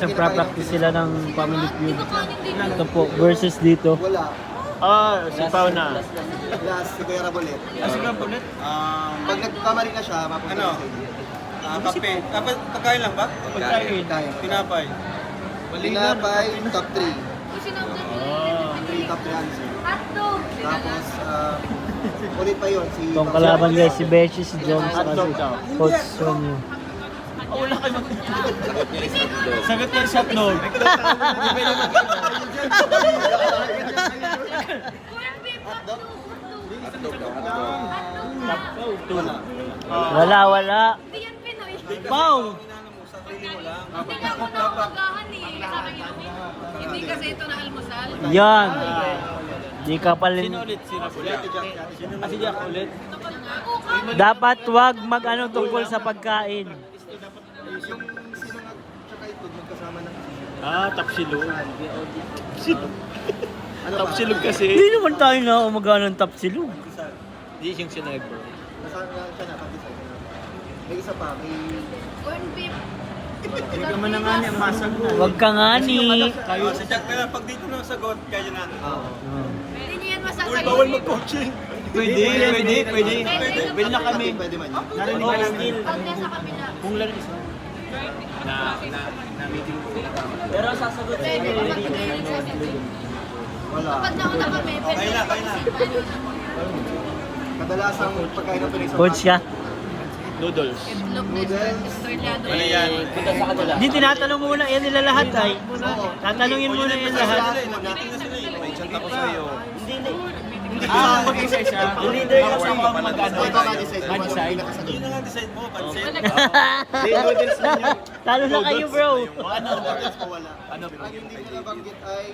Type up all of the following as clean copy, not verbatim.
nagpa-practice sila ng Family Feud. Ito po, versus dito. Wala. Si Pao na. Last, si Kuya Rabolet. Si Rabolet? Pag nagkamali na siya, mapunta Ano? na sa inyo. Kape. Pagkain lang ba? Pagkain. Tinapay. Tinapay, top 3. Oh. 3 top 3 answer. Tapos, ulit pa yun. Si Itong kalaban guys, si Beshi, si Jones, at Hotdog si daw. Coach Sonyo. Wala kayo sagot yan sa hotdog. Wala. Hindi yan Pinoy. Pau! Hindi nga ako nakapagahan eh. Sabi niyo, hindi kasi ito na almusal. Yan. Di ka pala. Sino ulit? Si Rabolet? Si Jack ulit? Dapat wag mag-ano tungkol sa pagkain. Yung sino nga, tsaka ito, magkasama na. Tapsilog. Tapsilog kasi. Hindi naman tayo na umagano ng tapsilog. Hindi yung sniper. Nasaan nga siya na, pati sa inyo. May isa pa, may... Corn beef. Hindi ka man na nga niya, masag na. Wag ka nga ni. Kayo sa Jack na lang, pag dito na sagot, kaya na. Hindi niyo yan masakay. Bawal mag-coaching. Pwede. Pwede na kami. Pwede man yun. Narinig ka skill. Pag nasa kabila. Kung lang isa. Na meeting ko. Pero sasagot Pwede, kapag pinahilig sa sisig. Wala. Kapag nauna kami, pwede Kaya na. Kadalasang pagkain ng Pinoy sa Coach ka? Noodles. Itlog na istorlyado. Ano yan? Punta sa kanila. Hindi tinatanong mo muna yan nila lahat ay. Tatanungin mo na yan lahat. Natin na sila eh. May chat ako sa'yo. Mag-isa-isa. Leader yung sa mga mag-ano. Ito nga-decide. Mag-decide. Yun na nga decide mo. Pansin. Noodles na yun. Talo na kayo bro. Ano? Noodles ko wala. Ano? Ang hindi ko nabanggit ay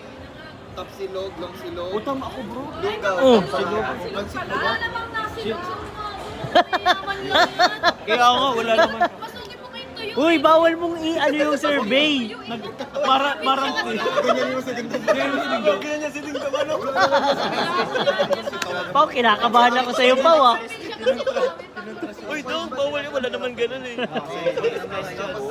top silog, long silog. Utang ako bro. Lugaw, Oh. silog. Pansit mo ba? Wala namang nasilong sa mga mayaman lang yan. Kaya ako nga, wala naman. Masukin mo kayong tuyo. Uy, bawal mong i-ano yung survey. Marang ko eh. Ganyan yung sa dingding. Ganyan niya si Dingdong ano. Pau, kinakabahan ako sa'yo, Pau ah. Uy, Dong, bawal yun. Wala naman ganun eh. Tapos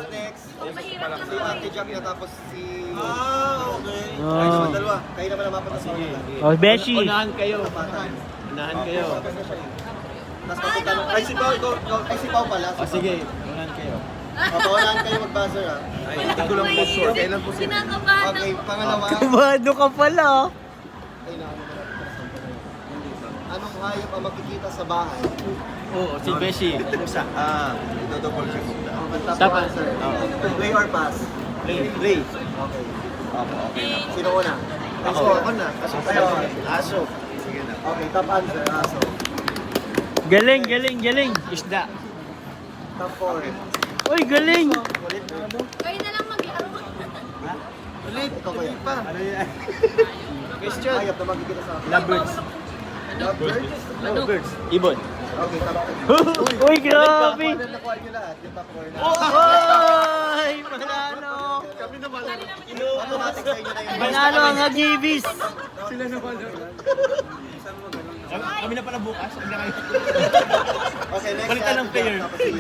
next, Mahirap lang si Ate Jack na tapos si... Okay. Ay, Oh. naman dalawa. Kayo naman ang mapunta sa kanila. Oh, Beshi. Unahan kayo. Tapatan. Unahan kayo. Tapos matitanong, ay si Pao, ay si Pao pala. O sige, unahan kayo. Papawalaan kayo mag-buzzer ah. Ay, hindi ko lang po sure. Kailan po sila? Kinakabahan Okay, ako. pangalawa. Kabado ka pala. Ay, anong hayop ang makikita sa bahay? Oo, si Beshi. Isa. Ito double check. Ang top Tapa. answer. Play or pass? Play. Okay. Okay na. Sino una? Ako na. Aso. Sige na. Okay, top answer. Aso. Galing. Isda. Top 4. Uy, galing. Ulit. Kayo na lang mag-aro. Ulit. Ikaw kuya. Ano yan? Question. Hayop na makikita sa bahay. Lovebirds. Lovebirds? Lovebirds. Ibon. Okay, top 3. Uy, grabe. Nakuha niyo lahat. Yung top 4 na. Uy, manalo. Kami naman. Automatic sa inyo na yun. Manalo ang Agibis. Sila naman. Kami na pala bukas. Huwag na kayo. Okay, next. Balikan ng player. Tapos si...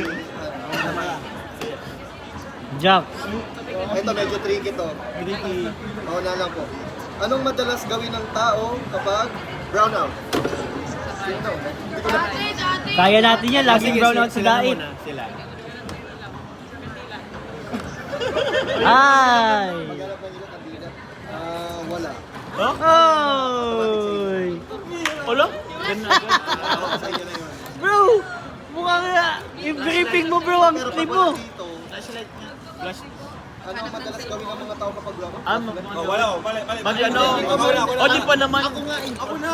Jack. Ito medyo tricky to. Ricky. Mauna lang po. Anong madalas gawin ng tao kapag brown out? Sino? Hindi ko na... Dati. Kaya natin yan. Laging brown out sa dait. Sila. Ay. Maghanap ng ilang kandidat. Wala. Oy. Olo? Sa inyo na yun. Bro, mukhang i-briefing mo bro ang Pero clip pag mo. wala dito, Flashlight niya. Flash. ano ang madalas gawin ng mga tao kapag brown out? Wala. Mag ano? O di pa naman. Ako nga eh. Ako na.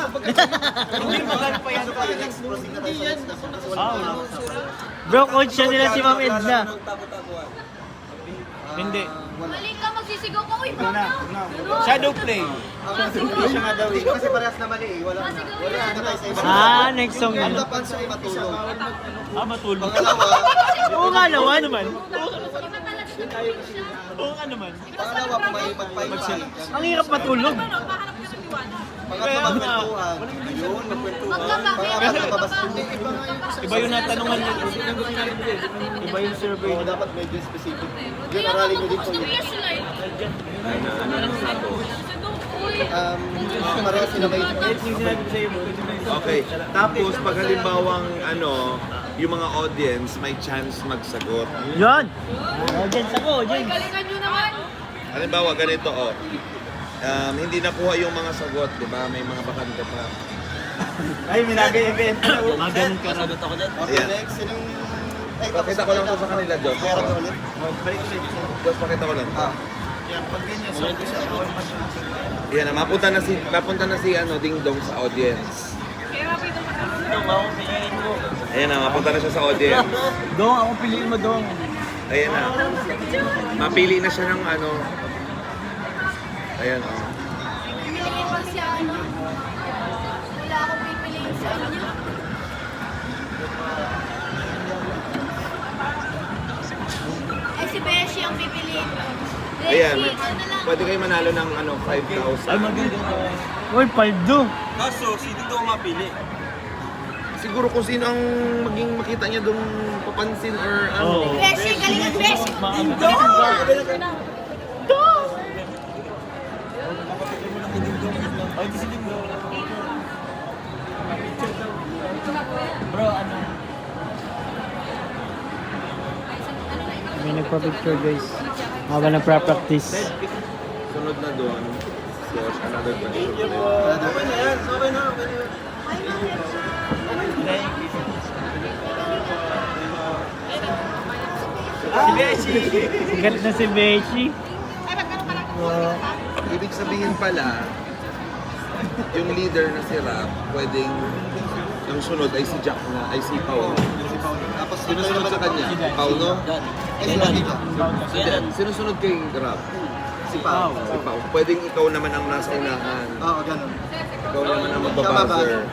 Hindi magano pa yan. Next, proceed na tayo sa next question. Kasi wala pa. Bro, coach siya nila si Ma'am Edna. Hindi. Wala. Mali ka, magsisigaw ka. Uy, brown out. Shadow play. Hindi siya nga daw eh. Kasi parehas naman eh. Wala na. Wala na tayo sa iba. Next song Ang yun. top answer ay matulog. Matulog. Pangalawa, Oo nga naman. Oo nga naman. pangalawa pumayipag-pahinga. Ang hirap matulog. Pangatlo magkwentuhan. Ayun, magkwentuhan. Magkapakit. Pangapat mabastos. Iba yung natanungan niya. Iba yung survey. Oo, dapat medyo specific. Yun, aralin nyo din po yun. Flashlight. Ano ang sato? Pareha sila may... Okay. Tapos pag halimbawang yung mga audience may chance magsagot. Yan! Audience ako, Uy, audience. galingan nyo naman. Halimbawa ganito hindi nakuha yung mga sagot, di ba? May mga bakante pa. Ay, minagay-event. Magaling ka sagot ako dyan. Okay, Ayan. next. Sinong... Ay, Pakita ko lang to sa kanila, Josh. Meron ka ulit? Josh, pakita ko lang. Ah. Yan, mapunta na si Ding Dong sa audience. Kaya rapid ang Ayan na, mapunta na siya sa audience. Dong, ako piliin mo, Dong. Ayan na. Mapili na siya ng Ayan, Pipiliin pa siya, ano? Wala akong pipiliin sa inyo. Eh, si Beshi ang pipiliin ko. Ayan. Beshi, ano na lang. Pwede kayo manalo ng 5,000. Ay, maganda. Uy, paldo. Kaso, sino daw mapili? Siguro kung sino ang maging makita niya doon papansin or Oo. Beshi, galingan Beshi. Ay, di si Dingdong. Bro, ano? May nagpa-picture, guys. Habang nagpa-practice. sunod na doon. Josh, another question. Okay na yan. Okay na. Okay na yan. Si Beshi. Sigat na si Beshi. Ibig sabihin pala, yung leader na si Rap, pwedeng yung sunod ay si Jack na, ay si Pao. Tapos Sinusunod sa kanya, Pao, no? Ay, sila dito. Sinusunod kay Rap, Si Pao. si Pao. Pwedeng ikaw naman ang nasa unahan. Oo, ganun. Ikaw naman ang magbabuzzer.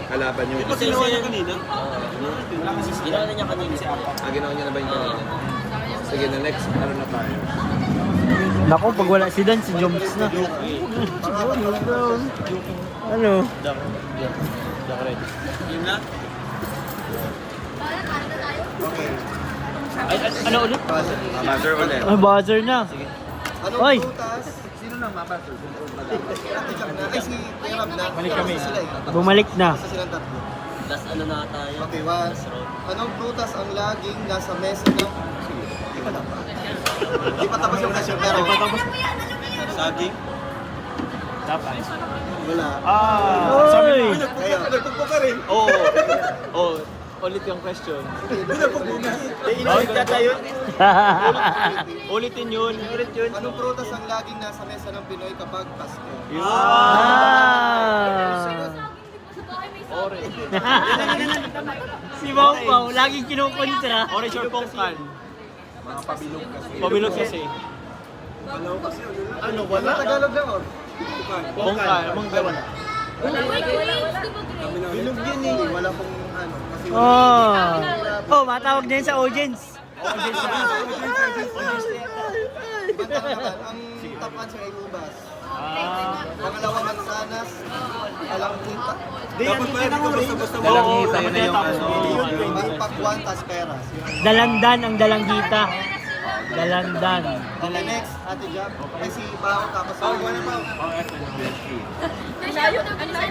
Kalaban yung Ito sinuha niya kanina. Ginawa na niya kanina si Apa. ginawa niya na ba yung kanina? Sige, na next, ano na tayo? Naku, pag wala si Dan, si Joms na. Ano? Yun na. Ay, ano ulit? Buzzer ulit. Ay, buzzer na. Anong Oy! prutas? Sino na mabuzzer? Ate Jack na. Ay, si Kuya Rab na. Balik kami. Sila eh. Bumalik na. Basta silang tatlo. Last ano na tayo. Okay, one. Anong prutas ang laging nasa mesa ng... Di pa dapat. Di pa tapos yung question, pero... Saging. Dapat. Wala. Oy! Kayo. Nagpugpo ka rin. Oo. Oo. Ulit yung question. Ulit yata yun. Ulitin yun. Ulit yun. Anong prutas ang laging nasa mesa ng Pinoy kapag Pasko? Ah! Orange. Si Mau Mau, laging kinukontra. Orange or pongkan? Mga pabilog kasi. Pabilog kasi. Ano, wala? Tagalog lang, oh. Pongkan. Mongkan. Wala. Bilog yun eh. Wala pong ano. Kasi Oh! Oh, matawag din sa audience. Ibang tanong naman, ang top answer ay ubas. Pangalawa, mansanas. Alang kita. Dapat pala di ka basta-basta Dalangita, yun na yung Pakwan, tas peras. Dalandan ang dalanggita. Dalandan. Okay, next, Ate Jack. Ay, si Pao, tapos si... Layo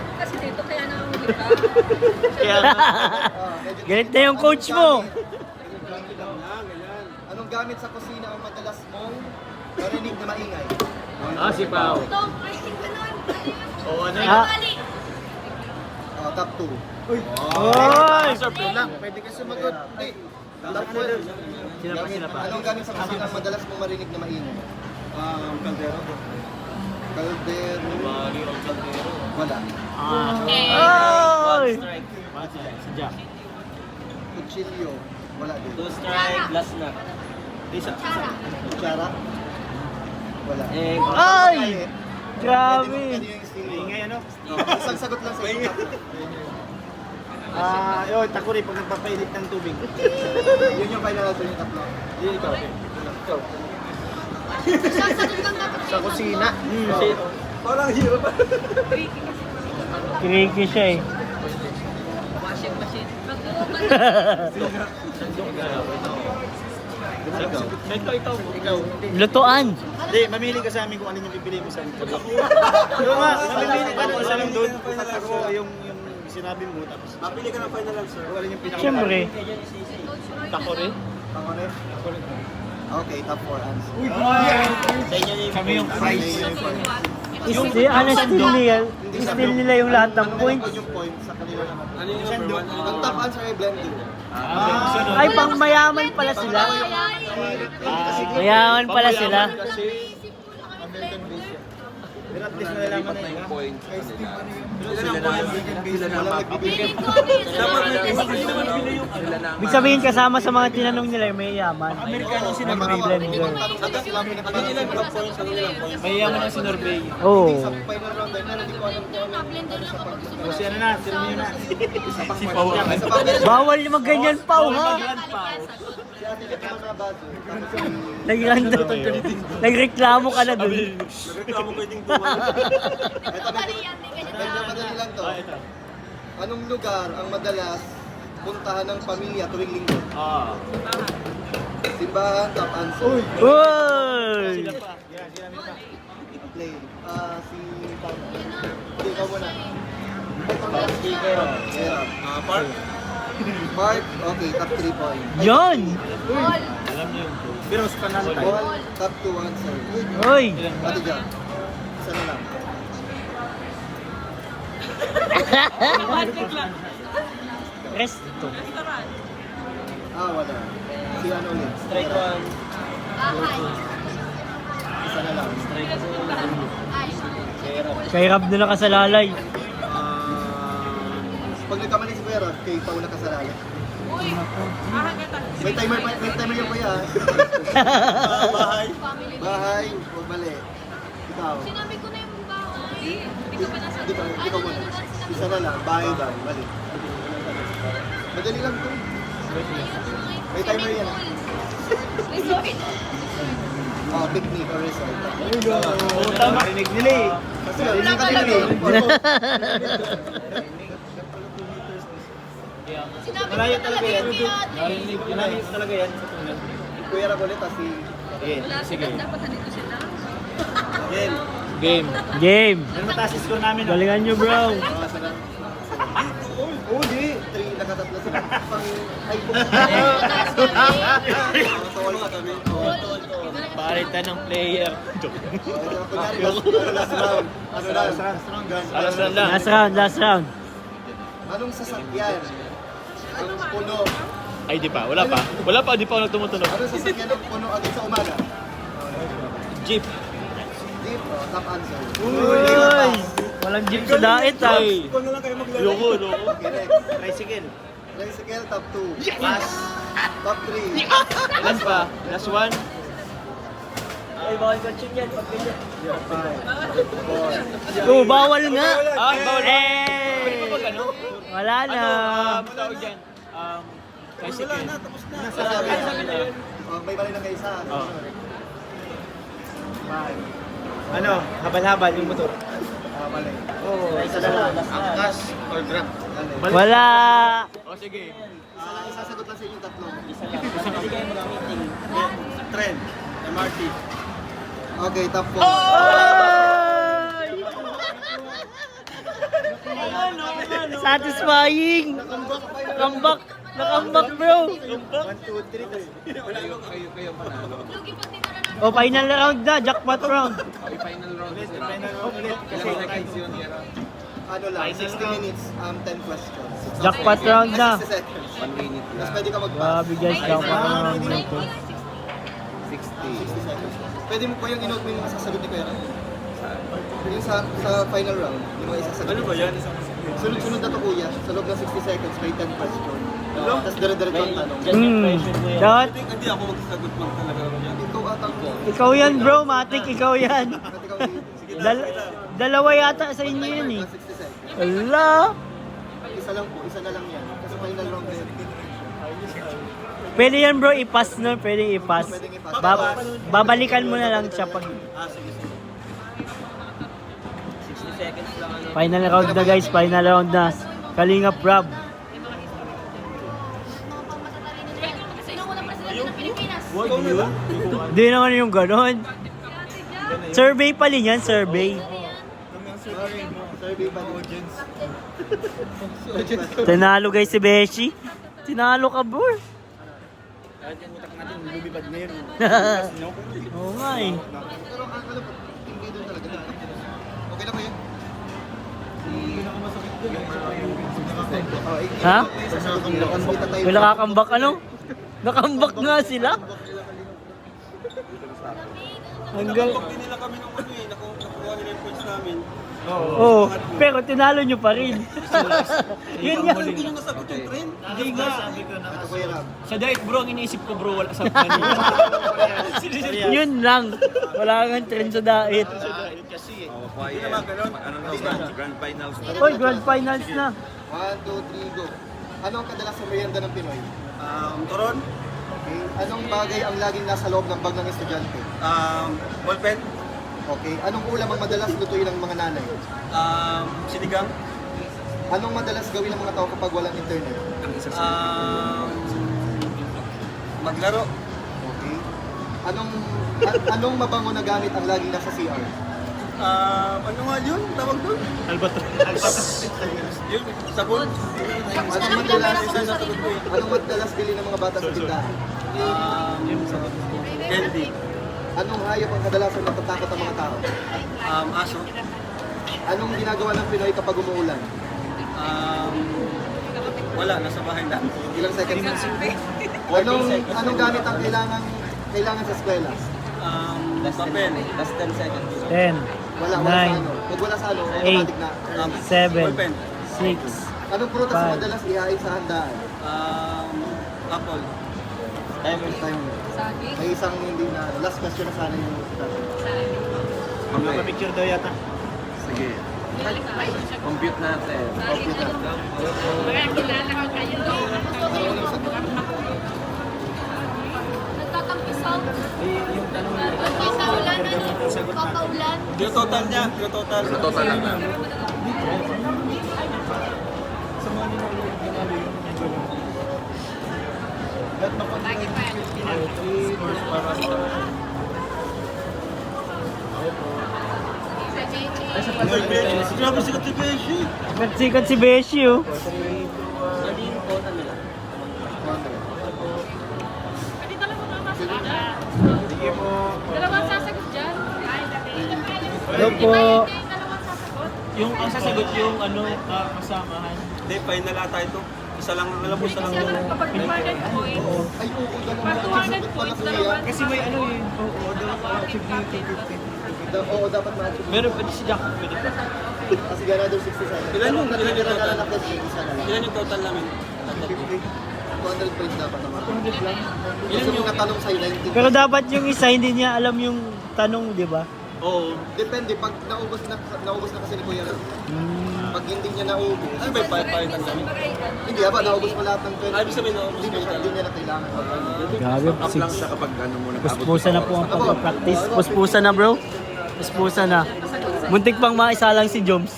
po kasi dito, kaya nakahuli ka. Galit na yung coach mo. Anong gamit sa kusina ang madalas mong narinig na maingay? Si Pao. Tom, ay, ganun. Oo, ano Ah. Mali. Top 2. Oy! lang, pwede ka sumagot. Ay, top 1. Sila pa, sila pa. Anong gamit sa kusina ang madalas mong marinig na maingay? Kaldero. Kaldero. Wala. Oy! Si Jack. Kutsilyo. Wala din. 2 strike, last na. Kutsara. Wala. Ay! Grabe! Pwede yung stingray. Ingay ano? Isang sagot lang sa inyo. Yun, takuri pag nagpapainit ng tubig. Yun yung final answer yung tatlo. Yun ikaw. Ikaw. Sasagot lang dapat Sa kusina. Parang hirap. Tricky siya eh. washing machine. Ikaw. Lutuan! Ano Hindi, mamili ka sa amin kung alin yung pipili mo sa amin. Yung nga, mamili ka na sa amin doon. Ako yung sinabi mo, tapos mamili ka ng final answer. Kung alin yung pinaka. Siyempre. Tako rin. Ako rin? Okay, top 4 answer. Sa inyo na yung Kami yung prize. Still nila yung lahat ng points. Yung point sa kanila naman. Ano yung number 1? Ang top answer ay blending. Ay, pang mayaman pala sila. Mayaman pala sila. Pero at least nalalaman na na yun. yung points kanila. Walang nagbibigay. Ibig sabihin kasama sa mga tinanong nila yung mayaman. Amerikano si May Norvey. blender. Mayaman ang si Norvey. Oo. Sa final round din, hindi ko alam kung ano. O si ano na, sino yun na? Si Pao. Isa pa meron. Bawal yung magganyan pa, ha? Si Ate Kat naman na bago. Nagreklamo ka na dun. Nagreklamo ko yung Ito madali lang to. Anong lugar ang madalas puntahan ng pamilya tuwing linggo? Simbahan, top answer. Uy! Play. Si Pao. Hindi, ikaw muna. Park? Mark, okay, top 3 points. Yon! Alam niyo yun. Pero sa panalo tayo. Ball, top 2 answer. Uy! Ate Jack, isa na lang. Rest to. Wala. Si ano ulit? Strike 1. Isa na lang. Kay Rab na nakasalalay. Pag nagkamali si Kuya Rod, kay Pao nakasalala. May timer yung kuya. Bahay, o mali. Ikaw. Sinabi ko na yung bahay. Hindi ko pa nasa... Ikaw muna. Isa na lang, bahay daw, mali. Madali lang to. May timer yan. Resort. Picnic or resort. Tama. Marinig nila eh. Kasi hindi ka din eh. Sinabi ko Malayo na talaga talaga yan. yung kiyate. Narinig talaga yan sa tunal. Kuya Rod ulit, si... Wala sila. Dapat nandito sila. Game. Game. Game. Yan mataas yung score namin. Galingan nyo, bro. Oh, di. 3, nakatatlo sila. Pang... Ay, Mataas kami. tawal ka kami. Palitan ng player. Kunyari, last round. Ano na? Alas na lang. Last round. Anong sasakyan? Ang puno. Ay, di pa. Wala pa. Wala pa. Di pa ako nagtumutunog. Anong sasakyan ng puno agad sa umaga? Jeep. Jeep, top answer. Uy! Walang jeep sa dait, ha? Loko. Correct. Tricycle. Tricycle, top 2. Pass. Top 3. Last pa. Last one. Ay, bawal coaching yan. Pag ganyan. 5, 4. Oh, bawal nga. Bawal. Eh! Pwede pa ba gano'n? Wala na. Tawag dyan. Tricycle. Sabi na yun. May bali na kayo isa. Oh. Ano? Habal-habal yung motor. Mali. Isa na lang. Last na. Angkas or grab? Wala. O sige. Isasagot lang sa inyong tatlo. Isa lang. Basta hindi kayo mag-meeting. Trend. MRT. Okay, top 4. Satisfying. Comeback. Nakambak, bro. 1, 2, 3. Kayo panalo. Lugi pag tinara namin. Oh, final round na. Jackpot round. Okay, final round na sila. Final round ulit. Kasi seconds yun, Kera. Ano lang, 60 minutes, 10 questions. Jackpot round na. 60 seconds. 1 minute Tapos na. pwede ka mag-pass. Grabe guys, jackpot round na ito. 60 seconds. Pwede mo po yung inote mo yung masasagot ni Kuya Ram? Yung sa final round, yung mga isasagot. Ano ba yan? Sunod-sunod na to kuya, sa loob ng 60 seconds, may 10 questions. Tapos dire-diretso ang tanong. Just impression mo yan. Dapat, Hindi ako magsasagot man talaga. Ikaw atang ko. ikaw yan, bro. Matik, ikaw yan. At ikaw Dalawa yata sa inyo yan, eh. 60 seconds. Ala. Isa lang po, isa na lang yan. Kasi final round kasi. Pwede yan, bro. I-pass na. Pwede i-pass. Pwedeng i-pass. Babalikan mo na lang siya pag 60 seconds lang ano. final round na, guys. Final round na. Kalingap Rob. Sino unang presidente ng Pilipinas? Di naman yung ganon. Survey pala yan, survey. Survey ba ni audience? Tinalo guys si Beshi. Tinalo ka, bro. Kahit yung utak natin, lumibad na yun. Oo nga eh. Pero ano po, team leader talaga. Okay na ba yun? Ha? Kita tayo. Wala kakambak ano? Nakambak nga sila. Hanggang... Hindi nila kami nung ano eh, nakuha nila yung points namin. Oo, pero tinalo nyo pa rin. Yun nga. Hindi nyo nasagot yung trend. Hindi nga. Sabi ko na Ito ko hirap. sa diet bro, ang iniisip ko bro, wala sa kanila. Yun lang. Wala kang trend sa diet. Kasi Quiet. Ano na, grand finals na. Oy, grand finals na. 1, 2, 3, go. Ano ang kadalas sa merienda ng Pinoy? Turon, Okay. Anong bagay ang laging nasa loob ng bag ng estudyante? ballpen, Okay. Anong ulam ang madalas lutuin ng mga nanay? sinigang, Anong madalas gawin ng mga tao kapag walang internet? maglaro, Okay. Anong mabango na gamit ang laging nasa CR? ano nga yun? Tawag doon? Yun, sabon. Anong madalas bili ng mga bata sa tindahan? Candy, Anong hayop ang kadalasan natatakot ang mga tao? aso, Anong ginagawa ng Pinoy kapag umuulan? wala, nasa bahay lang. Ilang seconds? Anong gamit ang kailangan sa eskwela? Papel, 10, Wala sa 9, ano. Pag wala sa ano, 8, automatic na. 7, ballpen, 6. Anong prutas ang Five. madalas ihain sa handaan? apple, Time. Sabi. May isang hindi na, last question na sana yung Okay. picture daw yata. Sige. Compute natin. Nagtatampisaw. Papaulan. Papaulan. yung total niya, yung total. Sa total lang na. Lagi pa yan. Grabe si Katibeshi. Sikat si Beshi oh. Pwede talaga mamasagot. Dalawang sasagot dyan. Hello po. Dalawang sasagot. Yung ang sasagot yung ano, kasamahan. Hindi, final ata ito. Isa lang, alam mo, isa lang. Kasi alam kapag 200 points, Ay, oo, pag 200 points, dalawa. Kasi may ano yun. Oo, dapat ma-achieve. Meron pwede si Jack, pwede pa. Kasi ganado 67. Ilan yung natitira total? na lang kasi isa na lang. Ilan yung total namin? 200 points dapat naman. 200 lang. Kasi yung natanong sa'yo, 19. Pero dapat yung isa hindi niya alam yung tanong, di ba? Oo. Depende, pag naubos na kasi ni Kuya Ram. Pag hindi niya naubos, Ano ba yung palitan namin? hindi ba, naubos mo lahat ng 20. Ay, ibig sabihin, naubos mo Hindi niya na kailangan. Grabe, Up lang siya kapag ano mo nag-abot. puspusa na po ang pag-practice. Puspusa na bro. Puspusa na. Muntik pang maisa lang si Joms.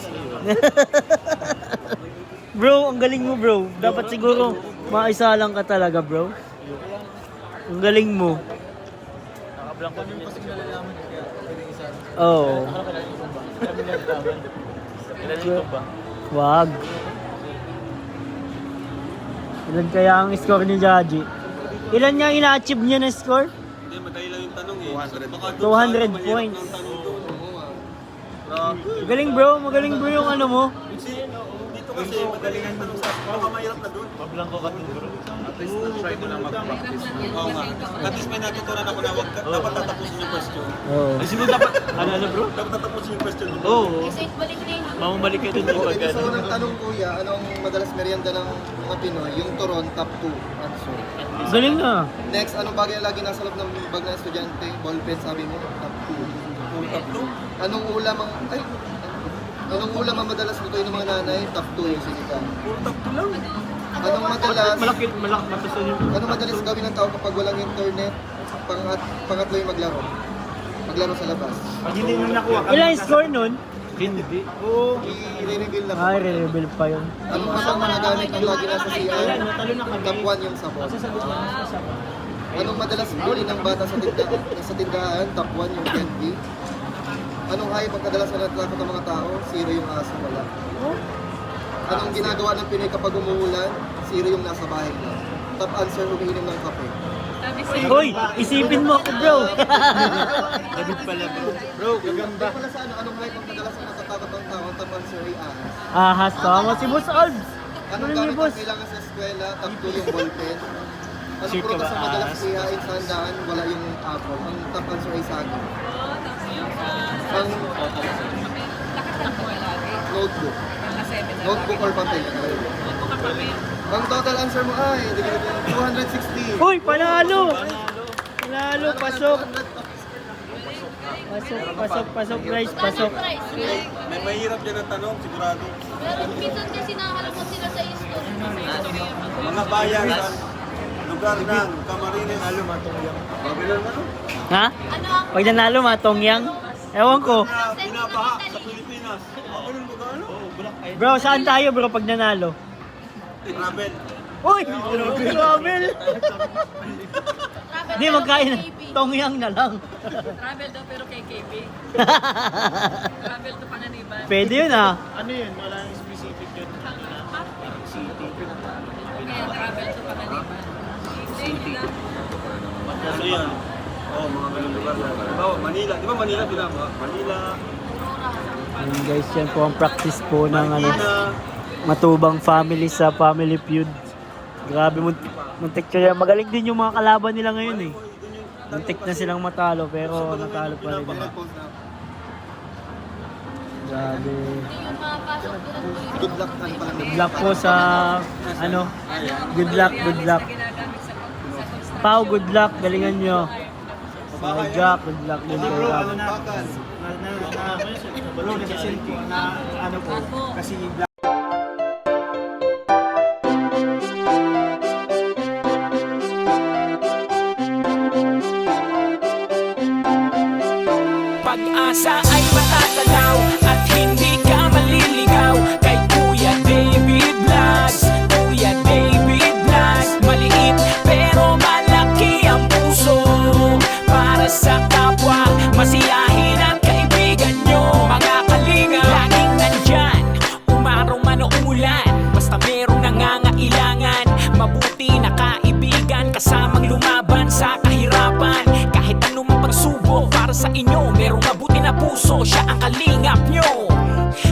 Bro, ang galing mo bro. Dapat siguro maisa lang ka talaga bro. Ang galing mo. Oo. Wag. Ilan kaya ang score ni Jaji? Ilan niya ina-achieve niya na score? Hindi, madali lang yung tanong eh. 200. Baka 200 doon sa ano, mahirap points. ng tanong doon. Magaling bro, magaling bro yung ano mo. Kasi dito kasi madali lang yung tanong sa baka mahirap na doon. Mablang ko ka bro. At least try mo na mag-practice. Oo nga. At least may natutunan ako na wag dapat tatapusin yung question. Oo. Ay siguro dapat, ano bro? Dapat tatapusin yung question mo. Oo. Kasi balik na yun. Mamamalik kayo dun yung Okay, pag so unang tanong Kuya, ano ang madalas merienda ng mga Pinoy? Yung turon, top 2 answer. Galing na. Next, anong bagay ang lagi nasa loob ng bag ng estudyante? Ballpen, sabi mo, top 2. Kung top 2, Anong ulam ang madalas lutuin ng mga nanay? Top 2 yung sinigang. puro top 2 lang. Anong madalas, malaki matasan yung anong madalas gawin ng tao kapag walang internet? Pangatlo yung maglaro. Maglaro sa labas. pag hindi mo nakuha ka. Ilan score nun? Hindi. Oo, i-reveal na Ay, re-reveal pa yun. Anong masang mga gamit ang lagi nasa CR? Talo na kami. Top 1 yung sabon. Sasagot lang sa kasama. Anong madalas bili ng bata sa tindahan? Top 1 yung candy. Anong hayop ang kadalasan natatakot ng mga tao? Zero yung aso, wala. Anong ginagawa ng Pinoy kapag umuulan? Zero yung nasa bahay nila. Top answer, umiinom ng kape. Sabi siya. Hoy, isipin mo ako, bro. David pala bro. Bro, gaganda. Wala sa anong hayop ang kadalasan natatakot ng tao? Top answer ay ahas. Ahas, tama si Boss Alves. Anong Ano gamit ni ang Boss? kailangan sa eskwela? Top 2 yung ballpen. Anong Sure ka prutas ba, ang madalas ahas? ihain sa handaan? Wala yung apple. Ang top answer ay saging. Oo, tapos yung Ang lakas ng buhay lagi. notebook. Mga 7 na Notebook or papel. Notebook ang papel. Ang total answer mo ay 260. Uy, panalo! Panalo, pasok. Pasok, guys, pasok. May mahirap dyan ang tanong, sigurado. Minsan kasi nakakalungkot sila sa history. Mga bayan sa lugar ng Camarines. Babylon ano? Ha? Ano ang Pag nanalo, matongyang. Ewan ko. Binabaha sa Pilipinas. Ano lugar ano? Bro, saan tayo, bro, pag nanalo? Travel. Uy! Travel! Hindi, magkain. Tongyang na lang. Travel daw pero kay KB. Travel to Panganiban. Pwede yun, ah. Ano yun? Wala nang specific yun. City. Kaya travel to Panganiban. City nila. Ano yan? Oo, mga ganun lugar. Halimbawa, Manila. Di ba Manila binabaha? Manila. Ayun, guys, yan po ang practice po ng ano, Manila. matubang family sa Family Feud. Grabe, muntik siya. Magaling din yung mga kalaban nila ngayon, eh. Muntik na silang matalo, pero natalo pa rin. Grabe. hindi yung mapasok nila tuloy? Good luck ano pala. Good luck po sa, ano, good luck, good luck. Na ginagamit sa construction. Pau, good luck, galingan nyo. So, Jack, good luck din po. Bro, ano na? Bro, nag-send ko na ano po. Kasi Pag-asa ay matatalaw at hindi ka maliligaw kay Kuya David Vlogs. Kuya David Vlogs, maliit pero malaki ang puso para sa kapwa, masiyahin at kaibigan nyo. Mga kalinga, laging nandyan, umaraw man o umulan, basta merong nangangailangan. Mabuti na kaibigan, kasamang lumaban sa kahirapan. Kahit anumang pagsubok para sa inyo, merong mabuti na puso, siya ang kalingap nyo.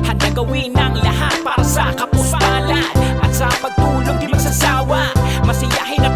Handa gawin ang lahat para sa kapuspalad at sa pagtulong di magsasawa, masiyahin at